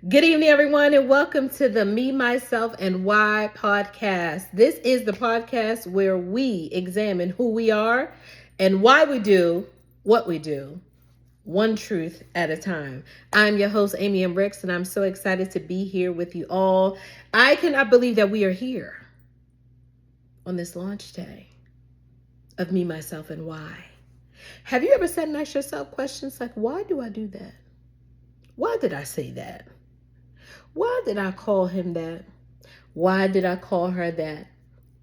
Good evening, everyone, and welcome to the Me, Myself, and Why podcast. This is the podcast where we examine who we are and why we do what we do, one truth at a time. I'm your host, Amy M. Ricks, and I'm so excited to be here with you all. I cannot believe that we are here on this launch day of Me, Myself, and Why. Have you ever sat and asked yourself questions like, why do I do that? Why did I say that? Why did I call him that? Why did I call her that?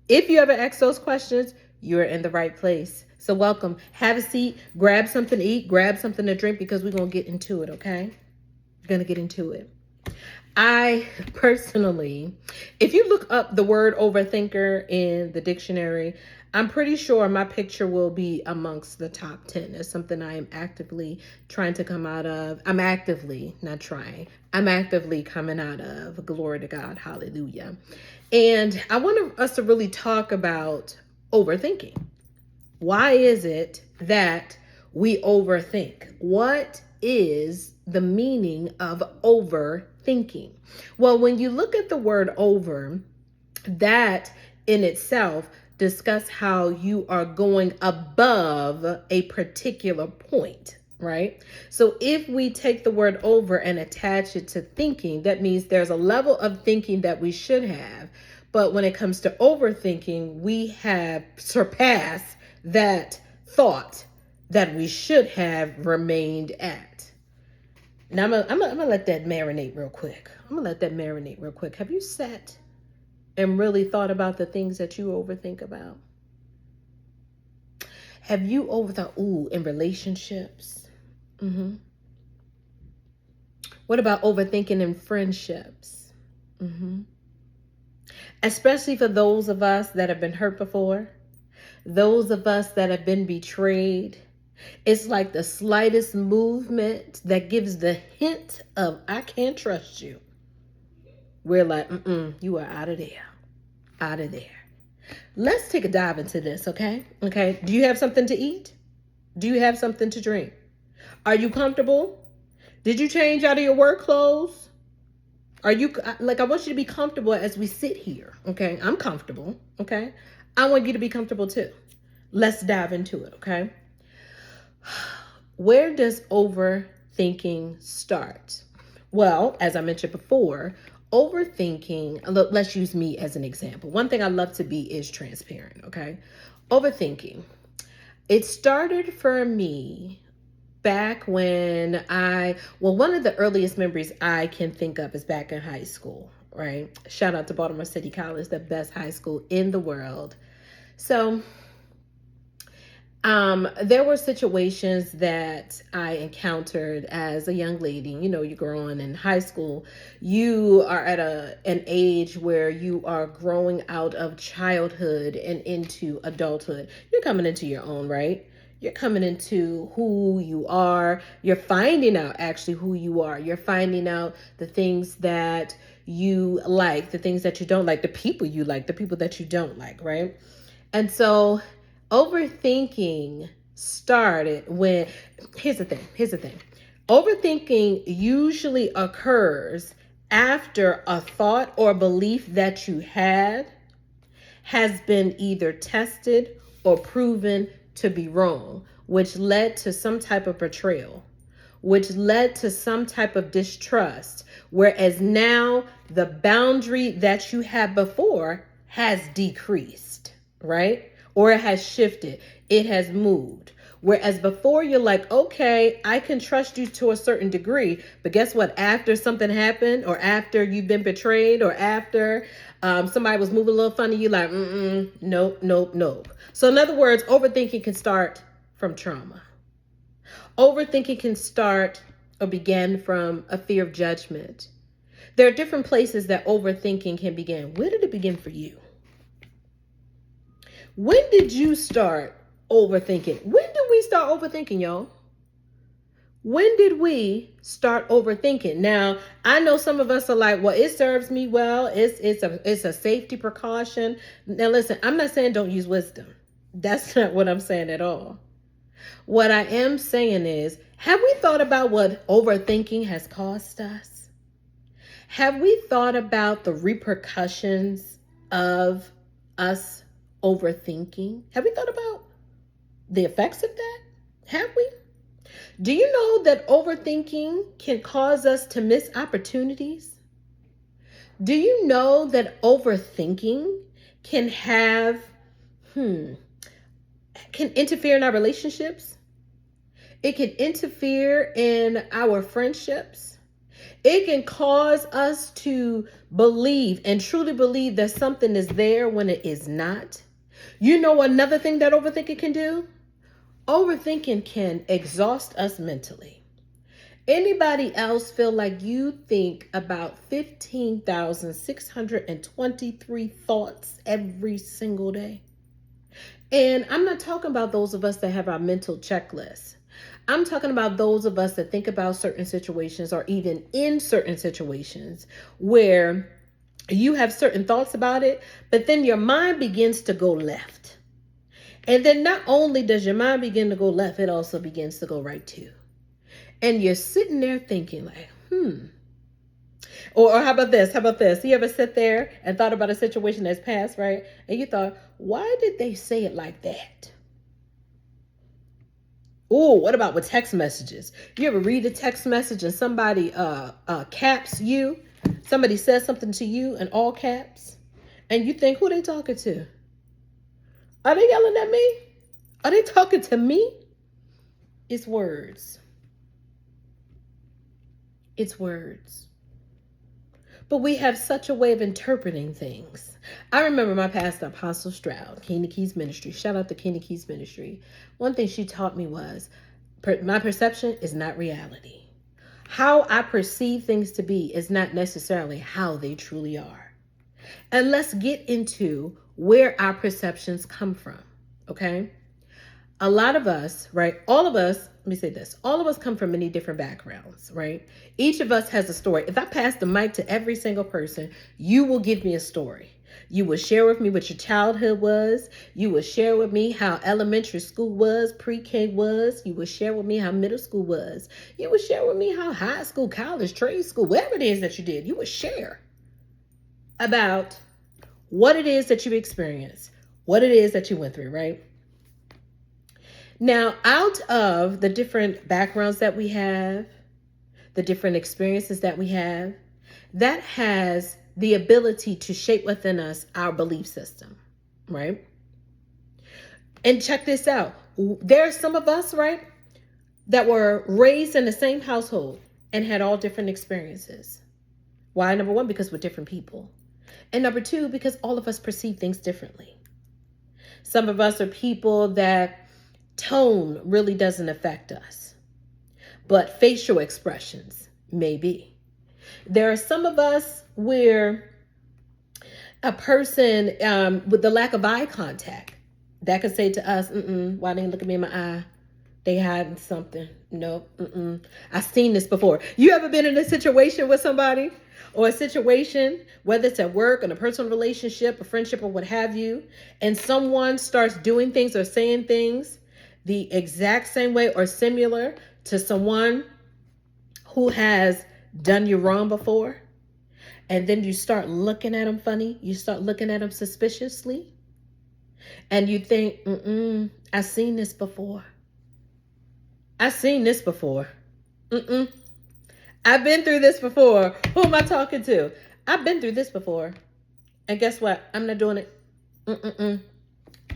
If you ever ask those questions, you're in the right place. So welcome. Have a seat, grab something to eat, grab something to drink because we're going to get into it, okay? We're going to get into it. I personally, if you look up the word overthinker in the dictionary, I'm pretty sure my picture will be amongst the top 10. It's something I am actively trying to come out of. I'm actively, not trying, I'm actively coming out of. Glory to God. Hallelujah. And I want us to really talk about overthinking. Why is it that we overthink? What is the meaning of overthinking? Well, when you look at the word over, that in itself discuss how you are going above a particular point, right? So if we take the word over and attach it to thinking, that means there's a level of thinking that we should have. But when it comes to overthinking, we have surpassed that thought that we should have remained at. Now, I'm gonna let that marinate real quick. Have you sat and really thought about the things that you overthink about? Have you overthought, in relationships? What about overthinking in friendships? Especially for those of us that have been hurt before, those of us that have been betrayed. It's like the slightest movement that gives the hint of, I can't trust you. We're like, you are out of there. Out of there. Let's take a dive into this, okay? Okay. Do you have something to eat? Do you have something to drink? Are you comfortable? Did you change out of your work clothes? Are you, like, I want you to be comfortable as we sit here, okay? I'm comfortable, okay? I want you to be comfortable too. Let's dive into it, okay? Where does overthinking start? Well, as I mentioned before, overthinking, let's use me as an example. One thing I love to be is transparent, okay? Overthinking. It started for me back when one of the earliest memories I can think of is back in high school, right? Shout out to Baltimore City College, the best high school in the world. So, there were situations that I encountered as a young lady. You know, you're growing in high school. You are at an age where you are growing out of childhood and into adulthood. You're coming into your own, right? You're coming into who you are. You're finding out actually who you are. You're finding out the things that you like, the things that you don't like, the people you like, the people that you don't like, right? And so overthinking started when, here's the thing. Overthinking usually occurs after a thought or belief that you had has been either tested or proven to be wrong, which led to some type of betrayal, which led to some type of distrust, whereas now the boundary that you had before has decreased, right? Or it has shifted, it has moved. Whereas before you're like, okay, I can trust you to a certain degree, but guess what? After something happened, or after you've been betrayed, or after somebody was moving a little funny, you're like, nope. So in other words, overthinking can start from trauma. Overthinking can start or begin from a fear of judgment. There are different places that overthinking can begin. Where did it begin for you? When did you start overthinking? When did we start overthinking, y'all? When did we start overthinking? Now, I know some of us are like, well, it serves me well. It's a safety precaution. Now, listen, I'm not saying don't use wisdom. That's not what I'm saying at all. What I am saying is, have we thought about what overthinking has cost us? Have we thought about the repercussions of us overthinking? Have we thought about the effects of that? Have we? Do you know that overthinking can cause us to miss opportunities? Do you know that overthinking can have, can interfere in our relationships? It can interfere in our friendships. It can cause us to believe and truly believe that something is there when it is not. You know another thing that overthinking can do? Overthinking can exhaust us mentally. Anybody else feel like you think about 15,623 thoughts every single day? And I'm not talking about those of us that have our mental checklist. I'm talking about those of us that think about certain situations or even in certain situations where you have certain thoughts about it, but then your mind begins to go left. And then not only does your mind begin to go left, it also begins to go right too. And you're sitting there thinking like, Or how about this? How about this? You ever sit there and thought about a situation that's passed, right? And you thought, why did they say it like that? Oh, what about with text messages? You ever read a text message and somebody caps you? Somebody says something to you in all caps, and you think, who they talking to? Are they yelling at me? Are they talking to me? It's words. It's words. But we have such a way of interpreting things. I remember my pastor, Apostle Stroud, King of Keys Ministry. Shout out to King of Keys Ministry. One thing she taught me was, my perception is not reality. How I perceive things to be is not necessarily how they truly are. And let's get into where our perceptions come from, okay? A lot of us, right? All of us, let me say this. All of us come from many different backgrounds, right? Each of us has a story. If I pass the mic to every single person, you will give me a story. You will share with me what your childhood was. You will share with me how elementary school was, pre-K was. You will share with me how middle school was. You will share with me how high school, college, trade school, whatever it is that you did, you will share about what it is that you experienced, what it is that you went through, right? Now, out of the different backgrounds that we have, the different experiences that we have, that has the ability to shape within us our belief system, right? And check this out. There are some of us, right, that were raised in the same household and had all different experiences. Why? Number one, because we're different people. And number two, because all of us perceive things differently. Some of us are people that tone really doesn't affect us, but facial expressions maybe. There are some of us where a person with the lack of eye contact that could say to us, why they look at me in my eye? They hiding something. Nope. I've seen this before. You ever been in a situation with somebody or a situation, whether it's at work, in a personal relationship, a friendship, or what have you, and someone starts doing things or saying things the exact same way or similar to someone who has done you wrong before, and then you start looking at them funny, you start looking at them suspiciously, and you think, I've seen this before. I've seen this before. I've been through this before. Who am I talking to? I've been through this before. And guess what? I'm not doing it.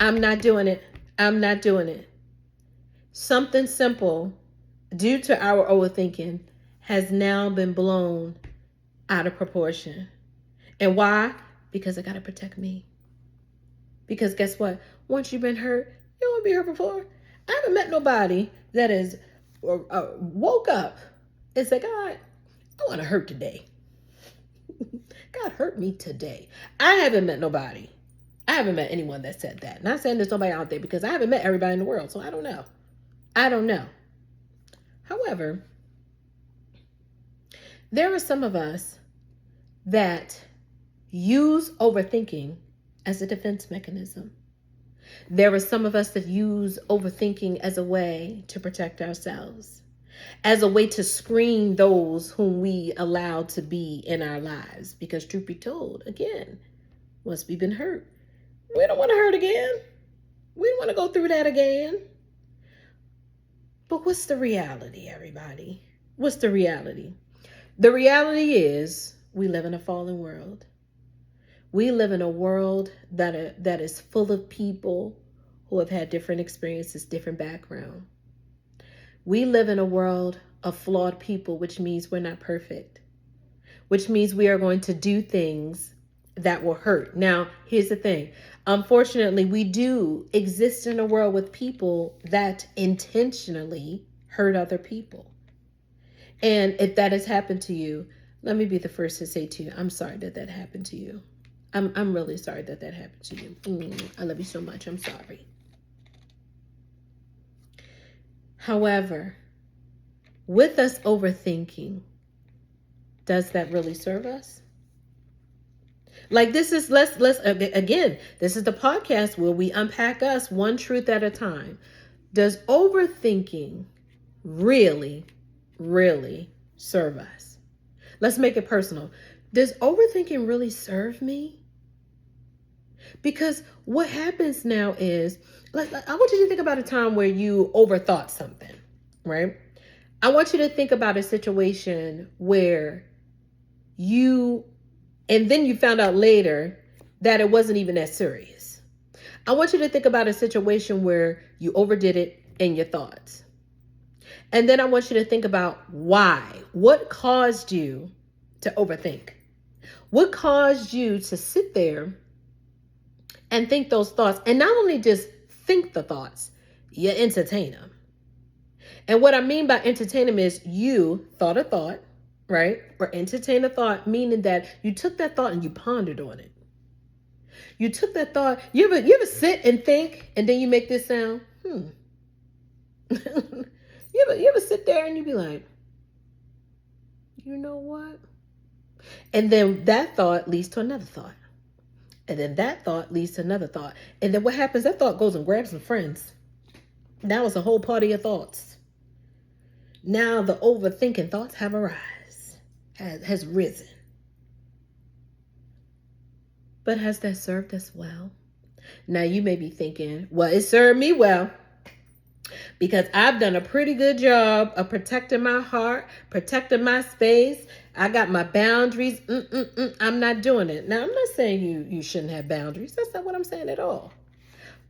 I'm not doing it. I'm not doing it. Something simple, due to our overthinking, has now been blown out of proportion. And why? Because I got to protect me. Because guess what? Once you've been hurt, you don't want to be hurt before. I haven't met nobody that is woke up and said, God, I want to hurt today. God hurt me today. I haven't met nobody. I haven't met anyone that said that. Not saying there's nobody out there, because I haven't met everybody in the world, so I don't know. I don't know. However, there are some of us that use overthinking as a defense mechanism. There are some of us that use overthinking as a way to protect ourselves. as a way to screen those whom we allow to be in our lives. Because truth be told, again, once we've been hurt, we don't want to hurt again. We don't want to go through that again. But what's the reality, everybody? What's the reality? The reality is we live in a fallen world. We live in a world that is full of people who have had different experiences, different background. We live in a world of flawed people, which means we're not perfect, which means we are going to do things that will hurt. Now, here's the thing. Unfortunately, we do exist in a world with people that intentionally hurt other people. And if that has happened to you, let me be the first to say to you, I'm sorry that that happened to you. I'm really sorry that that happened to you. I love you so much. I'm sorry. However, with us overthinking, does that really serve us? Like this is let's again, this is the podcast where we unpack us one truth at a time. Does overthinking really, really serve us? Let's make it personal. Does overthinking really serve me? Because what happens now is, like, I want you to think about a time where you overthought something, right? I want you to think about a situation where and then you found out later that it wasn't even that serious. I want you to think about a situation where you overdid it in your thoughts. And then I want you to think about why. What caused you to overthink? What caused you to sit there and think those thoughts? And not only just think the thoughts, you entertain them. And what I mean by entertain them is you thought a thought, right? Or entertain a thought, meaning that you took that thought and you pondered on it. You took that thought. You ever sit and think, and then you make this sound? You ever sit there and you be like, you know what? And then that thought leads to another thought. And then that thought leads to another thought. And then what happens? That thought goes and grabs some friends. Now it's a whole party of thoughts. Now the overthinking thoughts have has risen. But has that served us well? Now you may be thinking, well, it served me well because I've done a pretty good job of protecting my heart, protecting my space. I got my boundaries. I'm not doing it. Now, I'm not saying you shouldn't have boundaries. That's not what I'm saying at all.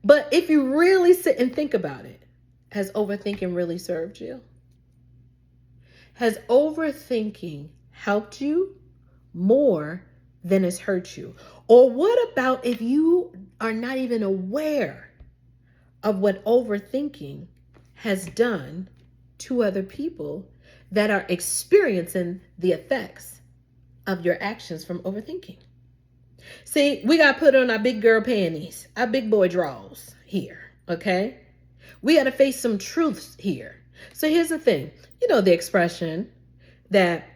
But if you really sit and think about it, has overthinking really served you? Has overthinking helped you more than it's hurt you? Or what about if you are not even aware of what overthinking has done to other people that are experiencing the effects of your actions from overthinking? See, we got to put on our big girl panties, our big boy drawers here, okay? We got to face some truths here. So here's the thing. You know the expression that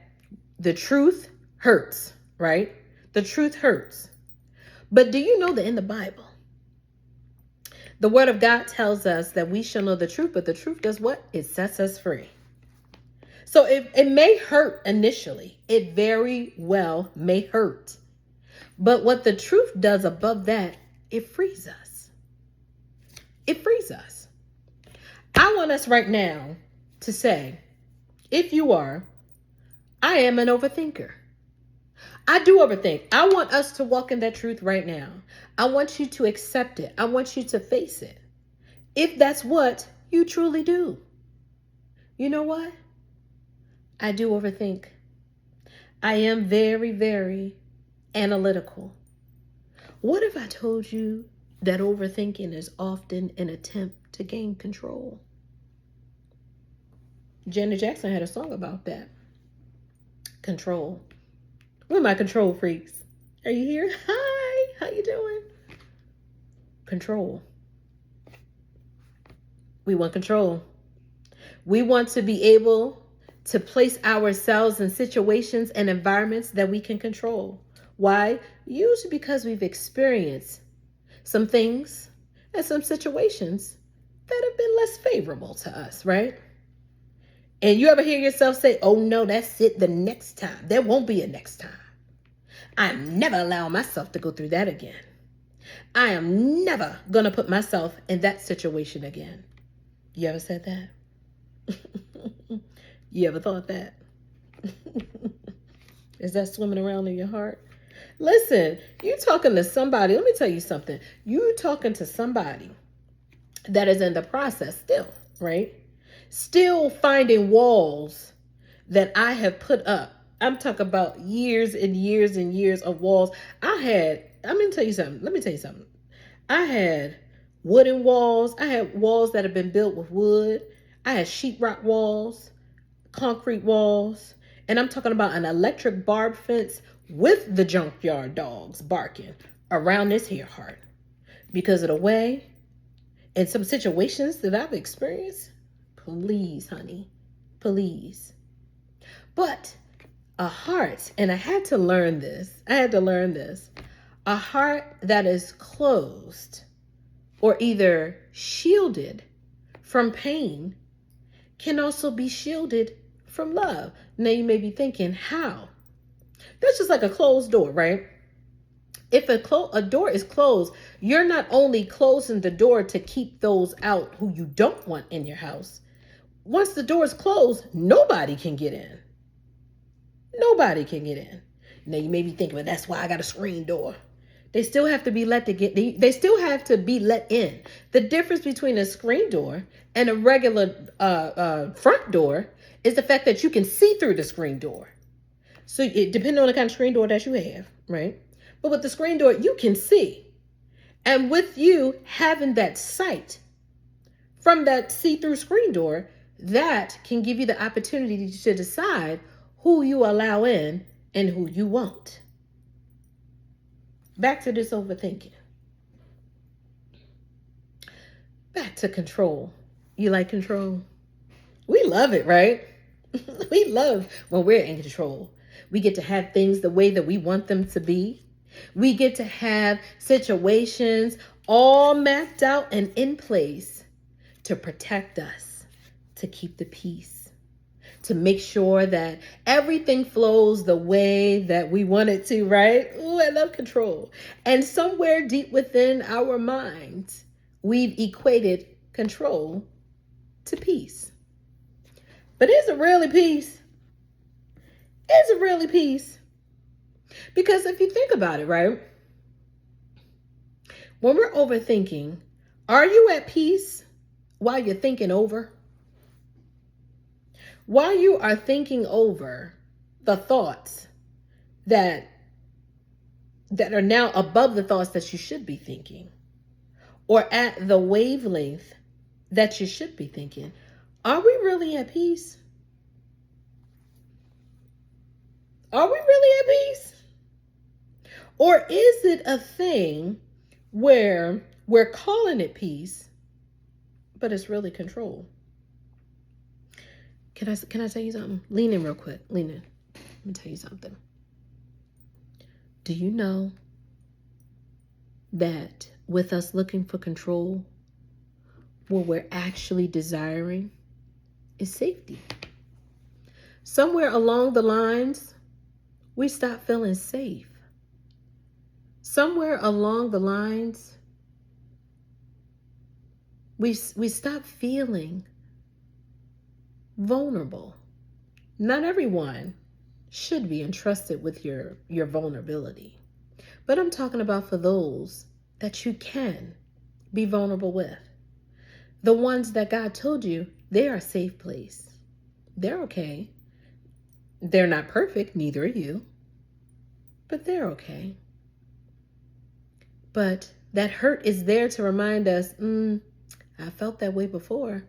the truth hurts, right? The truth hurts. But do you know that in the Bible, the word of God tells us that we shall know the truth, but the truth does what? It sets us free. So it may hurt initially. It very well may hurt. But what the truth does above that, it frees us. It frees us. I want us right now to say, if you are, I am an overthinker. I do overthink. I want us to walk in that truth right now. I want you to accept it. I want you to face it. If that's what you truly do. You know what? I do overthink. I am very, very analytical. What if I told you that overthinking is often an attempt to gain control? Janet Jackson had a song about that. Control. Where are my control freaks? Are you here? Hi, how you doing? Control. We want control. We want to be able to place ourselves in situations and environments that we can control. Why? Usually because we've experienced some things and some situations that have been less favorable to us, right? And you ever hear yourself say, oh no, that's it, the next time. There won't be a next time. I'm never allowing myself to go through that again. I am never going to put myself in that situation again. You ever said that? You ever thought that? Is that swimming around in your heart? Listen, you talking to somebody. Let me tell you something. You talking to somebody that is in the process still, right? Still finding walls that I have put up. I'm talking about years and years and years of walls. I'm going to tell you something. Let me tell you something. I had wooden walls. I had walls that have been built with wood. I had sheetrock walls, concrete walls. And I'm talking about an electric barbed fence with the junkyard dogs barking around this here heart. Because of the way, in some situations that I've experienced, please, honey, please. But a heart, and I had to learn this, a heart that is closed or either shielded from pain can also be shielded from love. Now you may be thinking, how? That's just like a closed door, right? If a door is closed, you're not only closing the door to keep those out who you don't want in your house. Once the door is closed, nobody can get in. Nobody can get in. Now you may be thinking, well, that's why I got a screen door. They still have to be they still have to be let in. The difference between a screen door and a regular front door is the fact that you can see through the screen door. So it depends on the kind of screen door that you have, right? But with the screen door, you can see. And with you having that sight from that see-through screen door, that can give you the opportunity to decide who you allow in and who you won't. Back to this overthinking. Back to control. You like control? We love it, right? We love when we're in control. We get to have things the way that we want them to be. We get to have situations all mapped out and in place to protect us, to keep the peace, to make sure that everything flows the way that we want it to, right? Ooh, I love control. And somewhere deep within our minds, we've equated control to peace. But is it really peace? Is it really peace? Because if you think about it, right? When we're overthinking, are you at peace while you're thinking over? While you are thinking over the thoughts that are now above the thoughts that you should be thinking, or at the wavelength that you should be thinking, are we really at peace? Are we really at peace? Or is it a thing where we're calling it peace, but it's really control? Can I tell you something? Lean in real quick. Lean in. Let me tell you something. Do you know that with us looking for control, what we're actually desiring is safety? Somewhere along the lines, we stop feeling safe. Somewhere along the lines, we stop feeling vulnerable. Not everyone should be entrusted with your vulnerability. But I'm talking about for those that you can be vulnerable with. The ones that God told you they are a safe place. They're okay. They're not perfect, neither are you. But they're okay. But that hurt is there to remind us, I felt that way before.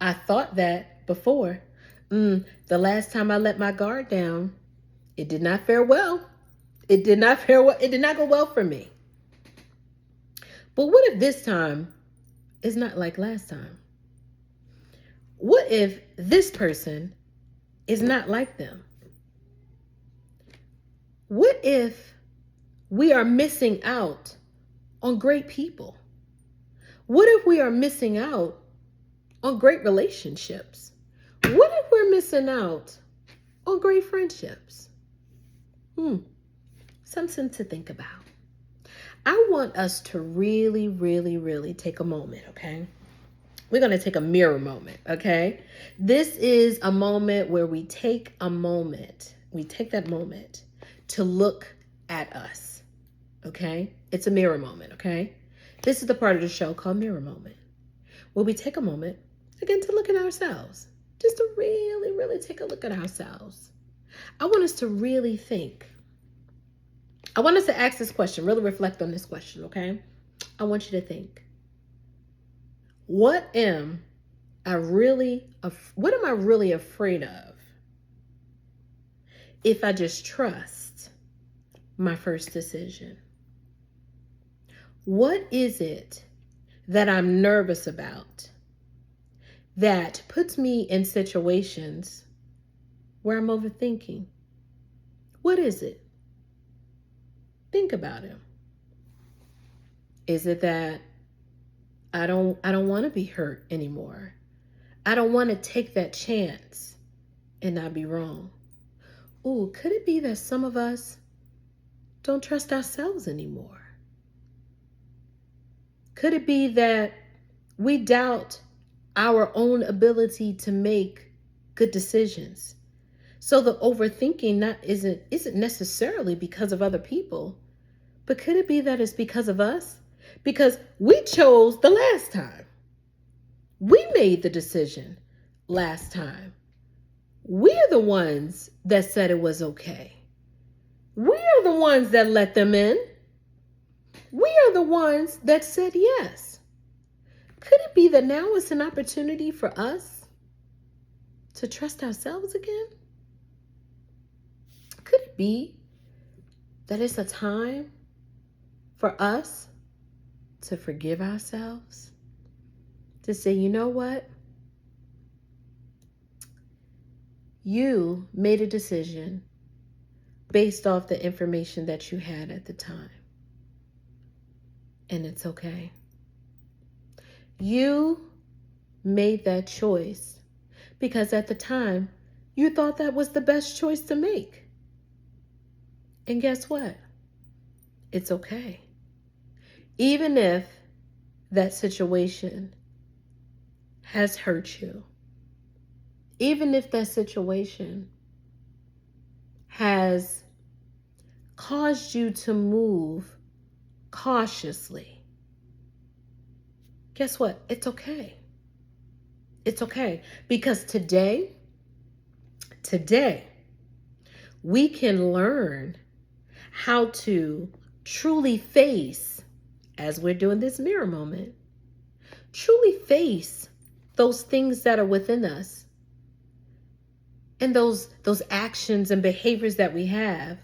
I thought that before. The last time I let my guard down, it did not fare well. It did not fare well. It did not go well for me. But what if this time is not like last time? What if this person is not like them? What if we are missing out on great people? What if we are missing out on great relationships? What if we're missing out on great friendships? Something to think about. I want us to really, really, really take a moment, okay? We're going to take a mirror moment, okay? This is a moment where we take that moment to look at us, okay? It's a mirror moment, okay? This is the part of the show called Mirror Moment, where we take a moment, again, to look at ourselves, just to really, really take a look at ourselves. I want us to really think. I want us to ask this question, really reflect on this question, okay? I want you to think. What am I really afraid of if I just trust my first decision? What is it that I'm nervous about that puts me in situations where I'm overthinking? What is it? Think about it. Is it that I don't want to be hurt anymore? I don't want to take that chance and not be wrong. Ooh, could it be that some of us don't trust ourselves anymore? Could it be that we doubt our own ability to make good decisions? So the overthinking isn't necessarily because of other people, but could it be that it's because of us? Because we chose the last time. We made the decision last time. We're the ones that said it was okay. We're the ones that let them in. We are the ones that said yes. Could it be that now is an opportunity for us to trust ourselves again? Could it be that it's a time for us to forgive ourselves? To say, you know what? You made a decision based off the information that you had at the time. And it's okay. You made that choice because at the time you thought that was the best choice to make. And guess what? It's okay. Even if that situation has hurt you, even if that situation has caused you to move cautiously, guess what? It's okay. It's okay. Because today, we can learn how to truly face, as we're doing this mirror moment, truly face those things that are within us and those actions and behaviors that we have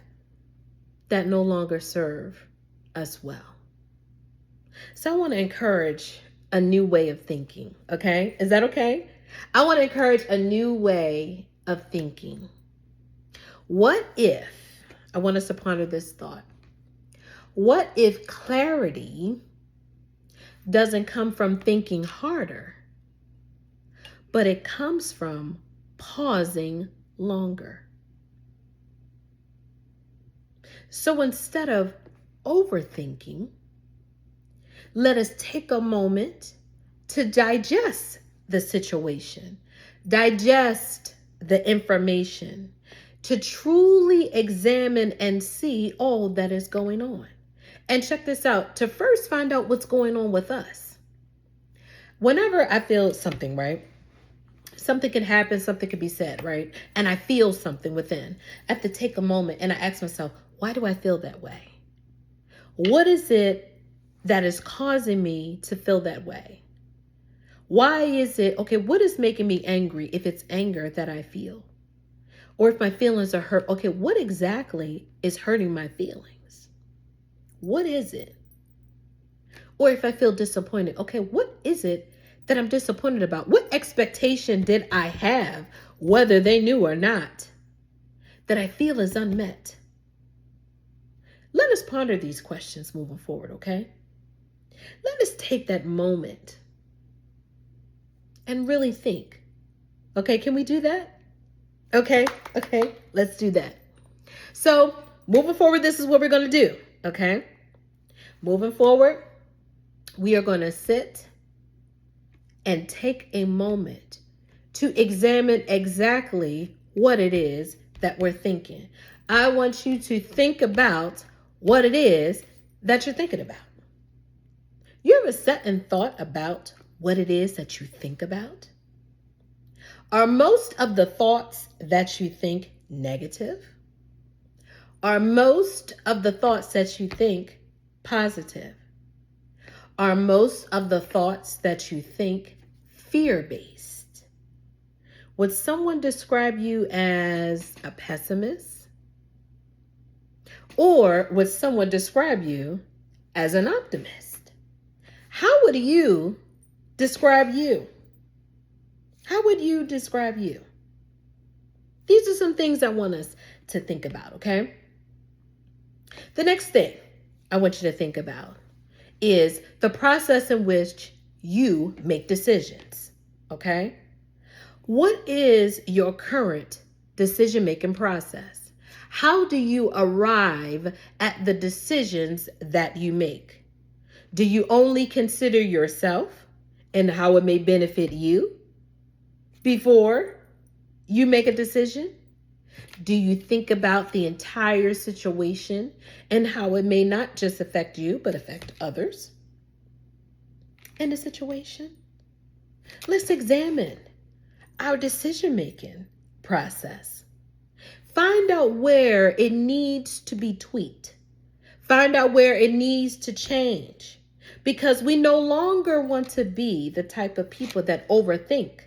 that no longer serve us well. So I want to encourage a new way of thinking, okay? Is that okay? I want to encourage a new way of thinking. What if, I want us to ponder this thought, what if clarity doesn't come from thinking harder, but it comes from pausing longer? So instead of overthinking, let us take a moment to digest the situation, digest the information, to truly examine and see all that is going on. And check this out, to first find out what's going on with us. Whenever I feel something, right? Something can happen, something can be said, right? And I feel something within. I have to take a moment and I ask myself, why do I feel that way? What is it that is causing me to feel that way? Why is it, okay, what is making me angry if it's anger that I feel? Or if my feelings are hurt, okay, what exactly is hurting my feelings? What is it? Or if I feel disappointed, okay, what is it that I'm disappointed about? What expectation did I have, whether they knew or not, that I feel is unmet? Let us ponder these questions moving forward, okay? Let us take that moment and really think. Okay, can we do that? Okay, let's do that. So, moving forward, this is what we're going to do. Okay, moving forward, we are going to sit and take a moment to examine exactly what it is that we're thinking. I want you to think about what it is that you're thinking about. You ever sat and thought about what it is that you think about? Are most of the thoughts that you think negative? Are most of the thoughts that you think positive? Are most of the thoughts that you think fear-based? Would someone describe you as a pessimist? Or would someone describe you as an optimist? How would you describe you? How would you describe you? These are some things I want us to think about, okay? The next thing I want you to think about is the process in which you make decisions, okay? What is your current decision-making process? How do you arrive at the decisions that you make? Do you only consider yourself and how it may benefit you before you make a decision? Do you think about the entire situation and how it may not just affect you, but affect others in the situation? Let's examine our decision-making process. Find out where it needs to be tweaked. Find out where it needs to change. Because we no longer want to be the type of people that overthink.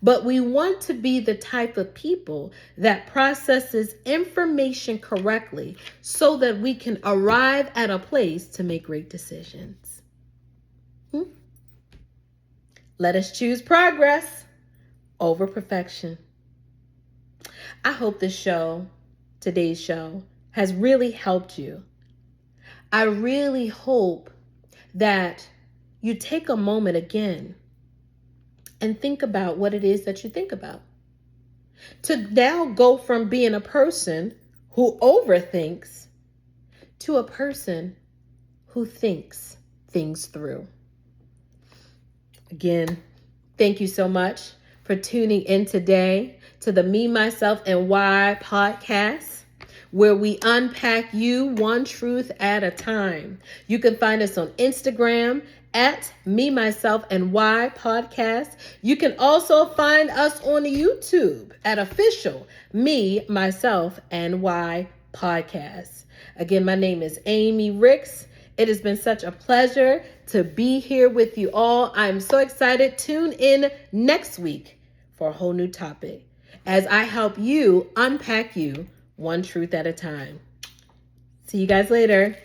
But we want to be the type of people that processes information correctly so that we can arrive at a place to make great decisions. Let us choose progress over perfection. I hope today's show, has really helped you. I really hope that you take a moment again and think about what it is that you think about. To now go from being a person who overthinks to a person who thinks things through. Again, thank you so much for tuning in today to the Me, Myself, and Why podcast, where we unpack you one truth at a time. You can find us on Instagram at Me, Myself, and Why podcast. You can also find us on YouTube at official Me, Myself, and Why podcast. Again, my name is Amy Ricks. It has been such a pleasure to be here with you all. I'm so excited. Tune in next week for a whole new topic as I help you unpack you one truth at a time. See you guys later.